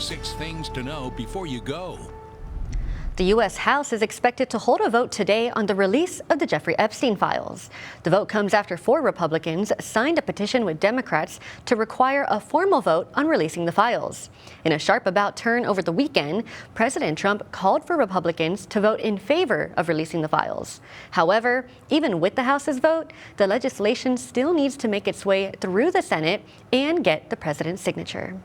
6 things to know before you go. The U.S. House is expected to hold a vote today on the release of the Jeffrey Epstein files. The vote comes after 4 Republicans signed a petition with Democrats to require a formal vote on releasing the files. In a sharp about turn over the weekend, President Trump called for Republicans to vote in favor of releasing the files. However, even with the House's vote, the legislation still needs to make its way through the Senate and get the president's signature.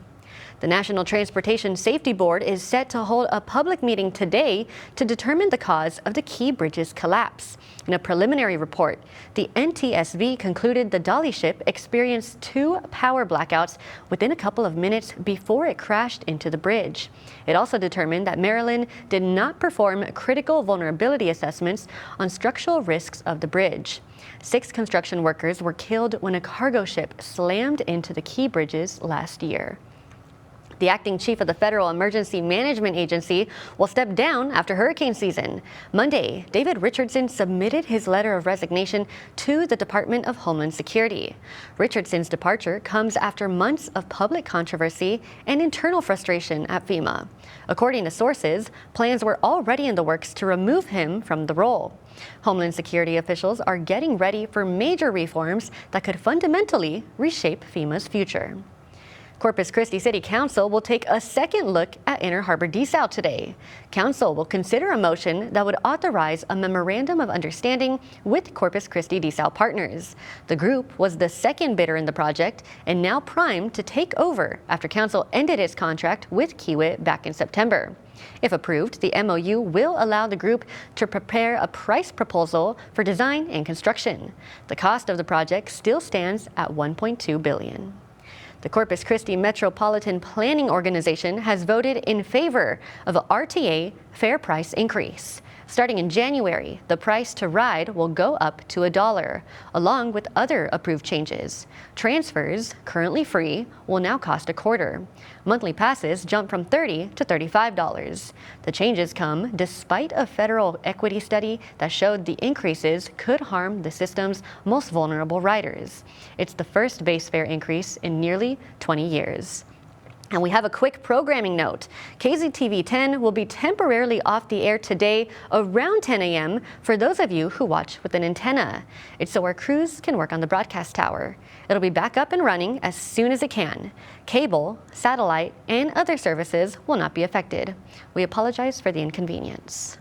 The National Transportation Safety Board is set to hold a public meeting today to determine the cause of the Key Bridge's collapse. In a preliminary report, the NTSB concluded the dolly ship experienced 2 power blackouts within a couple of minutes before it crashed into the bridge. It also determined that Maryland did not perform critical vulnerability assessments on structural risks of the bridge. 6 construction workers were killed when a cargo ship slammed into the Key Bridges last year. The acting chief of the Federal Emergency Management Agency will step down after hurricane season. Monday, David Richardson submitted his letter of resignation to the Department of Homeland Security. Richardson's departure comes after months of public controversy and internal frustration at FEMA. According to sources, plans were already in the works to remove him from the role. Homeland Security officials are getting ready for major reforms that could fundamentally reshape FEMA's future. Corpus Christi City Council will take a second look at Inner Harbor desal today. Council will consider a motion that would authorize a memorandum of understanding with Corpus Christi desal partners. The group was the second bidder in the project and now primed to take over after Council ended its contract with Kiewit back in September. If approved, the MOU will allow the group to prepare a price proposal for design and construction. The cost of the project still stands at $1.2 billion. The Corpus Christi Metropolitan Planning Organization has voted in favor of a RTA fair price increase. Starting in January, the price to ride will go up to $1, along with other approved changes. Transfers, currently free, will now cost $0.25. Monthly passes jump from $30 to $35. The changes come despite a federal equity study that showed the increases could harm the system's most vulnerable riders. It's the first base fare increase in nearly 20 years. And we have a quick programming note. KZTV 10 will be temporarily off the air today around 10 a.m. for those of you who watch with an antenna. It's so our crews can work on the broadcast tower. It'll be back up and running as soon as it can. Cable, satellite, and other services will not be affected. We apologize for the inconvenience.